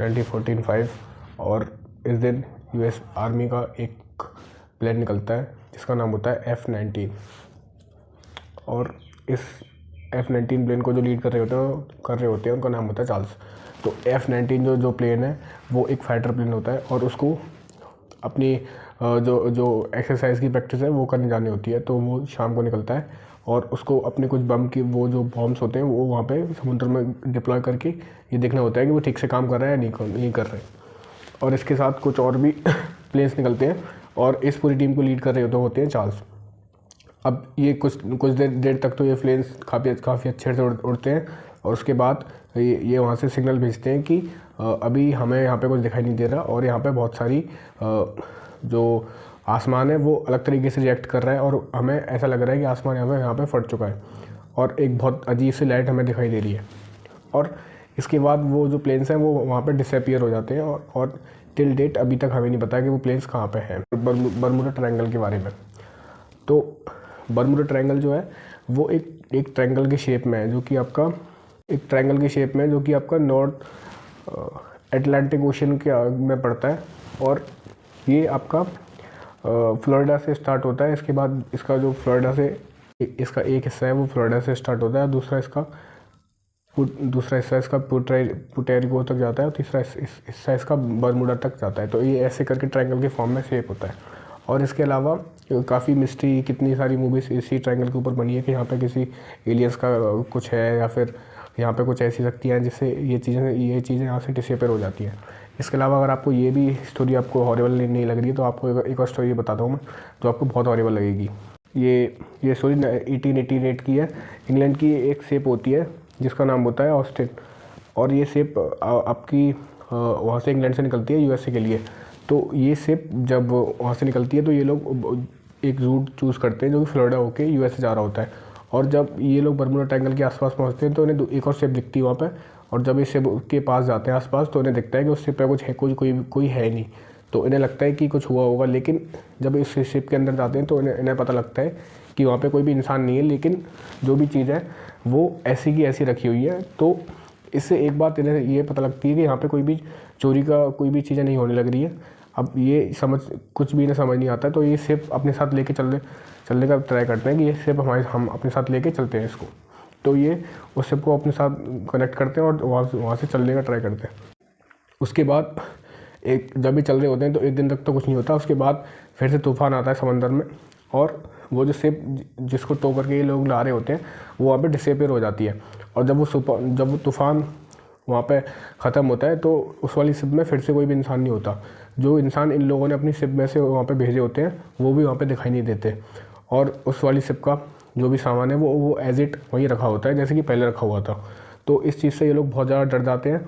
1914-5 और इस दिन यूएस आर्मी का एक प्लेन निकलता है जिसका नाम होता है F-19 और इस F-19 प्लेन को जो लीड कर रहे होते हैं उनका नाम होता है चार्ल्स। तो F-19 जो प्लेन है वो एक फाइटर प्लेन होता है और उसको अपनी जो एक्सरसाइज की प्रैक्टिस है वो करने जानी होती है। तो वो शाम को निकलता है और उसको अपने कुछ बम की वो जो बॉम्ब्स होते हैं वो वहाँ पे समुद्र में डिप्लॉय करके ये देखना होता है कि वो ठीक से काम कर रहा है या नहीं कर रहे। और इसके साथ कुछ और भी प्लेन्स निकलते हैं और इस पूरी टीम को लीड कर रहे होते हैं चार्ल्स। अब ये कुछ देर तक तो ये प्लेन्स काफ़ी अच्छे से उड़ते हैं और उसके बाद ये वहाँ से सिग्नल भेजते हैं कि अभी हमें यहाँ पे कुछ दिखाई नहीं दे रहा और यहाँ पे बहुत सारी जो आसमान है वो अलग तरीके से रिएक्ट कर रहा है और हमें ऐसा लग रहा है कि आसमान यहाँ पे फट चुका है और एक बहुत अजीब सी लाइट हमें दिखाई दे रही है। और इसके बाद वो जो प्लेन्स हैं वो वहाँ पे डिसअपीयर हो जाते हैं और टिल डेट अभी तक हमें नहीं पता कि वो प्लेन्स कहाँ पे हैं। बर्मुडा ट्रायंगल के बारे में, तो बर्मुडा ट्रायंगल जो है वो एक ट्रायंगल के शेप में है जो कि आपका नॉर्थ अटलांटिक ओशन के में पड़ता है और ये आपका फ्लोरिडा से स्टार्ट होता है। इसके बाद इसका जो फ्लोरिडा से इसका एक हिस्सा है वो फ्लोरिडा से स्टार्ट होता है, दूसरा हिस्सा इसका पुर्टो तक जाता है और तीसरा हिस्सा इसका बर्मुडा तक जाता है। तो ये ऐसे करके ट्रायंगल के फॉर्म में शेप होता है। और इसके अलावा काफ़ी मिस्ट्री, कितनी सारी मूवीज़ इसी ट्रायंगल के ऊपर बनी है कि यहाँ पे किसी एलियंस का कुछ है या फिर यहाँ पे कुछ ऐसी शक्तियाँ हैं जिससे ये चीज़ें यहाँ से डिसअपीयर हो जाती हैं। इसके अलावा अगर आपको ये भी स्टोरी आपको हॉरिबल नहीं लग रही है तो आपको एक और स्टोरी बताता हूँ मैं जो आपको बहुत हॉरिबल लगेगी। ये स्टोरी 1888 की है। इंग्लैंड की एक शेप होती है जिसका नाम होता है ऑस्टिन और ये शेप आपकी वहाँ से इंग्लैंड से निकलती है यूएसए के लिए। तो ये शेप जब वहाँ से निकलती है तो ये लोग एक रूट चूज़ करते हैं जो कि फ्लोरिडा होके यूएसए जा रहा होता है और जब ये लोग बर्मुडा ट्रायंगल के आसपास पहुँचते हैं तो उन्हें एक और शेप दिखती है वहाँ पे और जब इस शेप के पास जाते हैं आसपास तो उन्हें दिखता है कि उस शेप पे कुछ है, कोई है नहीं। तो इन्हें लगता है कि कुछ हुआ होगा, लेकिन जब इस शेप के अंदर जाते हैं तो इन्हें पता लगता है कि वहाँ पे कोई भी इंसान नहीं है, लेकिन जो भी चीज़ है वो ऐसी की ऐसी रखी हुई है। तो इससे एक बात इन्हें ये पता लगती है कि यहाँ पे कोई भी चोरी का कोई भी चीज़ें नहीं होने लग रही है। अब ये कुछ भी इन्हें समझ नहीं आता, तो ये शेप अपने साथ लेके चलने का ट्राई करते हैं कि ये शेप हम अपने साथ लेके चलते हैं इसको। तो ये उस शेप को अपने साथ कनेक्ट करते हैं और वहाँ से चलने का ट्राई करते हैं। उसके बाद जब भी चल रहे होते हैं तो एक दिन तक तो कुछ नहीं होता, उसके बाद फिर से तूफ़ान आता है समंदर में और वो जो शेप जिसको टो करके ये लोग ला रहे होते हैं वो वहाँ पे डिसअपीयर हो जाती है। और जब वो तूफ़ान वहाँ पे ख़त्म होता है तो उस वाली शिप में फिर से कोई भी इंसान नहीं होता। जो इंसान इन लोगों ने अपनी शिप में से वहाँ पे भेजे होते हैं वो भी वहाँ पे दिखाई नहीं देते और उस वाली शिप का जो भी सामान है वो एज इट वहीं रखा होता है जैसे कि पहले रखा हुआ था। तो इस चीज़ से ये लोग बहुत ज़्यादा डर जाते हैं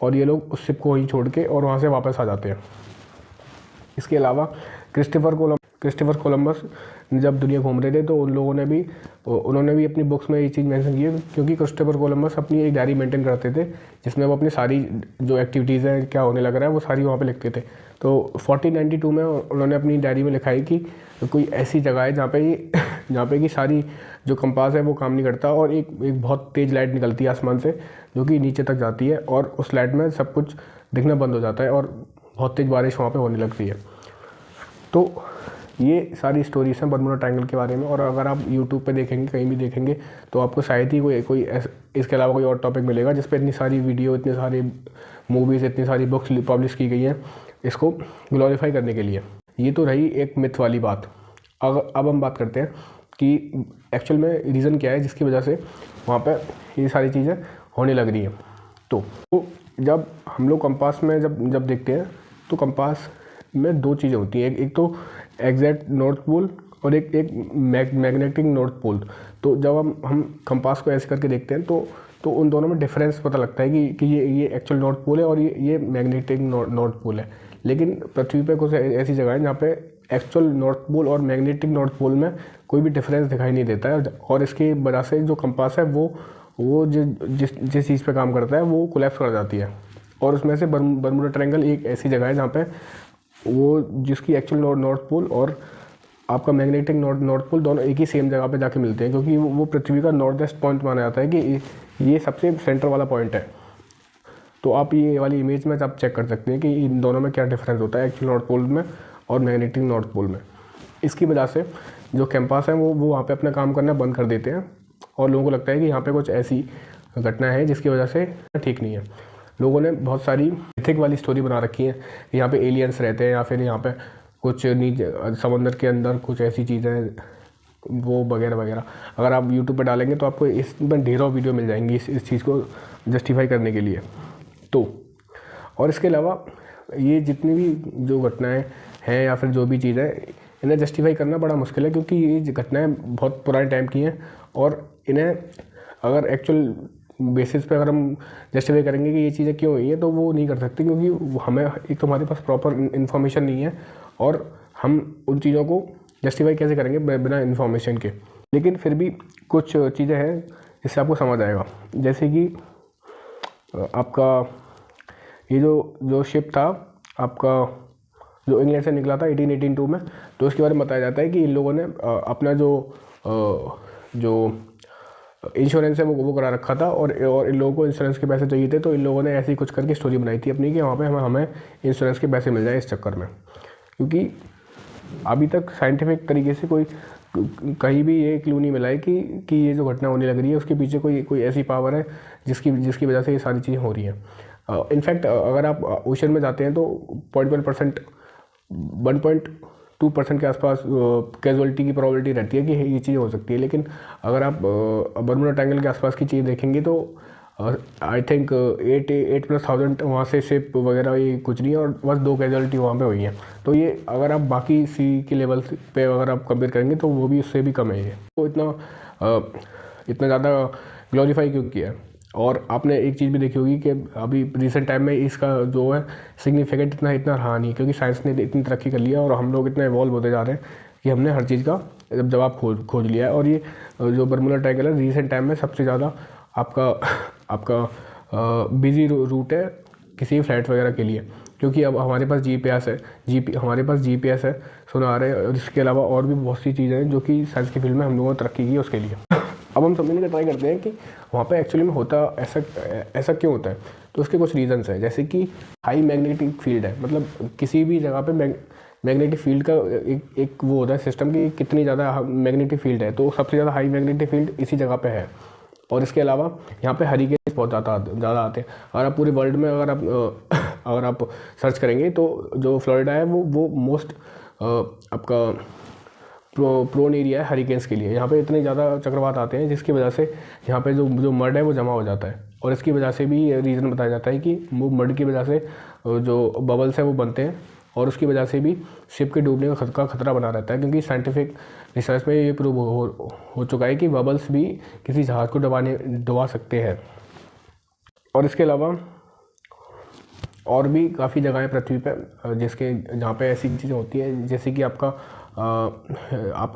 और ये लोग उस शिप को वहीं छोड़ के और वहाँ से वापस आ जाते हैं। इसके अलावा क्रिस्टोफर कोलंबस जब दुनिया घूम रहे थे तो उन्होंने भी अपनी बुक्स में ये चीज़ मेंशन की है, क्योंकि क्रिस्टोफर कोलंबस अपनी एक डायरी मेंटेन करते थे जिसमें वो अपनी सारी जो एक्टिविटीज़ हैं, क्या होने लग रहा है, वो सारी वहाँ पे लिखते थे। तो 1492 में उन्होंने अपनी डायरी में लिखा है कि कोई ऐसी जगह है जहाँ पे कि सारी जो कंपास है वो काम नहीं करता और एक बहुत तेज़ लाइट निकलती है आसमान से जो कि नीचे तक जाती है और उस लाइट में सब कुछ दिखना बंद हो जाता है और बहुत तेज़ बारिश वहाँ पे होने लगती है। तो ये सारी स्टोरीज हैं बर्मुडा ट्रायंगल के बारे में। और अगर आप यूट्यूब पे देखेंगे, कहीं भी देखेंगे, तो आपको शायद ही कोई इसके अलावा कोई और टॉपिक मिलेगा जिस पे इतनी सारी वीडियो, इतने सारे मूवीज़, इतनी सारी बुक्स पब्लिश की गई हैं इसको ग्लोरीफाई करने के लिए। ये तो रही एक मिथ वाली बात। अब हम बात करते हैं कि एक्चुअल में रीज़न क्या है जिसकी वजह से वहाँ पर ये सारी चीज़ें होने लग रही हैं। तो जब हम लोग कंपास में जब देखते हैं तो कंपास में दो चीज़ें होती हैं, एक तो एग्जैक्ट नॉर्थ पोल और एक मैग्नेटिक नॉर्थ पोल। तो जब हम कंपास को ऐसे करके देखते हैं तो उन दोनों में डिफरेंस पता लगता है कि ये एक्चुअल नॉर्थ पोल है और ये मैग्नेटिक नॉर्थ पोल है। लेकिन पृथ्वी पे कुछ ऐसी जगह है जहाँ पे एक्चुअल नॉर्थ पोल और मैग्नेटिक नॉर्थ पोल में कोई भी डिफरेंस दिखाई नहीं देता है और इसकी वजह से जो कंपास है वो जिस चीज़ पे काम करता है वो कोलैप्स कर जाती है। और उसमें से बर्मुडा ट्रायंगल एक ऐसी जगह है जहाँ पे वो जिसकी एक्चुअल नॉर्थ पोल और आपका मैग्नेटिक नॉर्थ पोल दोनों एक ही सेम जगह पे जाके मिलते हैं, क्योंकि वो पृथ्वी का नॉर्थ वेस्ट पॉइंट माना जाता है कि ये सबसे सेंटर वाला पॉइंट है। तो आप ये वाली इमेज में आप चेक कर सकते हैं कि इन दोनों में क्या डिफरेंस होता है एक्चुअल नॉर्थ पोल में और मैग्नेटिक नॉर्थ पोल में। इसकी वजह से जो कैंपस है वो वहाँ पे अपना काम करना बंद कर देते हैं और लोगों को लगता है कि यहाँ पे कुछ ऐसी घटना है जिसकी वजह से ठीक नहीं है। लोगों ने बहुत सारी मिथिक वाली स्टोरी बना रखी है कि यहाँ पे एलियंस रहते हैं या फिर यहाँ पे कुछ नीचे समंदर के अंदर कुछ ऐसी चीज़ें वो वगैरह वगैरह। अगर आप यूट्यूब पर डालेंगे तो आपको इसमें ढेरों वीडियो मिल जाएंगी इस चीज़ को जस्टिफाई करने के लिए। तो और इसके अलावा ये जितनी भी जो घटनाएं हैं या फिर जो भी चीज़ है इन्हें जस्टिफाई करना बड़ा मुश्किल है, क्योंकि ये घटनाएं बहुत पुराने टाइम की हैं और इन्हें अगर एक्चुअल बेसिस पे अगर हम जस्टिफाई करेंगे कि ये चीज़ें क्यों हुई हैं तो वो नहीं कर सकते, क्योंकि हमें एक तो हमारे पास प्रॉपर इन्फॉर्मेशन नहीं है और हम उन चीज़ों को जस्टिफाई कैसे करेंगे बिना इन्फॉर्मेशन के। लेकिन फिर भी कुछ चीज़ें हैं जिससे आपको समझ आएगा, जैसे कि आपका ये जो शिप था आपका जो इंग्लैंड से निकला था 1882 में, तो उसके बारे में बताया जाता है कि इन लोगों ने अपना जो इंश्योरेंस है वो करा रखा था और इन लोगों को इंश्योरेंस के पैसे चाहिए थे, तो इन लोगों ने ऐसे ही कुछ करके स्टोरी बनाई थी अपनी कि वहाँ पे हमें इंश्योरेंस के पैसे मिल जाए इस चक्कर में। क्योंकि अभी तक साइंटिफिक तरीके से कोई कहीं भी ये क्लू नहीं मिला है कि ये जो घटना होने लग रही है उसके पीछे कोई ऐसी पावर है जिसकी वजह से ये सारी चीज़ें हो रही हैं। इनफैक्ट अगर आप ओशन में जाते हैं तो 1.2% के आसपास कैजुअलिटी की प्रोबेबिलिटी रहती है कि ये चीज़ हो सकती है। लेकिन अगर आप बर्मुडा ट्रायंगल के आसपास की चीज़ देखेंगे तो आई थिंक 8,000 वहाँ से शिप वगैरह ये कुछ नहीं है और बस 2 कैजुअलिटी वहाँ पे हुई हैं। तो ये अगर आप बाकी सी के लेवल पे अगर आप कंपेयर करेंगे तो वो भी उससे भी कम है ये। तो इतना ज़्यादा ग्लोरीफाई क्यों किया है। और आपने एक चीज़ भी देखी होगी कि अभी रिसेंट टाइम में इसका जो है सिग्निफिकेंट इतना रहा नहीं, क्योंकि साइंस ने इतनी तरक्की कर लिया और हम लोग इतना इवॉल्व होते जा रहे हैं कि हमने हर चीज़ का जवाब खोज लिया है। और ये जो बर्मुडा ट्रायंगल है रिसेंट टाइम में सबसे ज़्यादा आपका बिजी रूट है किसी फ्लाइट वगैरह के लिए, क्योंकि अब हमारे पास जीपीएस है सोनार है और इसके अलावा और भी बहुत सी चीज़ें हैं जो कि साइंस की फील्ड में हम लोगों ने तरक्की की उसके लिए। अब हम समझने का ट्राई करते हैं कि वहाँ पे एक्चुअली में होता ऐसा क्यों होता है। तो उसके कुछ रीजंस हैं, जैसे कि हाई मैग्नेटिक फील्ड है, मतलब किसी भी जगह पे मैग्नेटिक फील्ड का एक वो होता है सिस्टम की कितनी ज़्यादा मैग्नेटिक फील्ड है, तो सबसे ज़्यादा हाई मैग्नेटिक फील्ड इसी जगह पे है। और इसके अलावा यहाँ पे हरिकेन्स बहुत ज़्यादा आते हैं। अगर आप पूरे वर्ल्ड में अगर आप सर्च करेंगे तो जो फ्लोरिडा है वो मोस्ट आपका प्रोन एरिया है हरिकेन्स के लिए। यहाँ पे इतने ज़्यादा चक्रवात आते हैं जिसकी वजह से यहाँ पे जो मड है वो जमा हो जाता है और इसकी वजह से भी रीज़न बताया जाता है कि वो मड की वजह से जो बबल्स है वो बनते हैं और उसकी वजह से भी शिप के डूबने का खतरा बना रहता है, क्योंकि साइंटिफिक रिसर्च में ये प्रूव हो चुका है कि बबल्स भी किसी जहाज़ को डुबा सकते हैं। और इसके अलावा और भी काफ़ी जगहें पृथ्वी पर जहाँ पे ऐसी चीज़ें होती हैं, जैसे कि आपका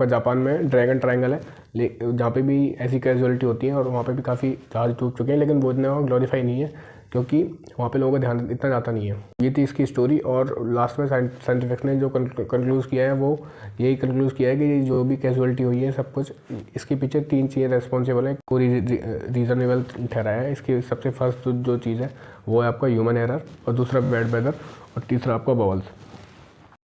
जापान में ड्रैगन ट्रायंगल है जहाँ पे भी ऐसी कैजुअलिटी होती है और वहाँ पे भी काफ़ी जहाज डूब चुके हैं, लेकिन वो इतना ग्लोरीफाई नहीं है क्योंकि वहाँ पे लोगों का ध्यान इतना जाता नहीं है। ये थी इसकी स्टोरी और लास्ट में साइंटिफिक ने जो कंक्लूज़ किया है वो यही कंक्लूज़ किया है कि जो भी कैजुअलिटी हुई है सब कुछ इसके पीछे 3 चीज़ें रेस्पॉन्सिबल है, कोई रीज़नेबल ठहराया है। इसकी सबसे फर्स्ट जो चीज़ है वो है आपका ह्यूमन एरर और दूसरा बैड वेदर और तीसरा आपका बबल्स।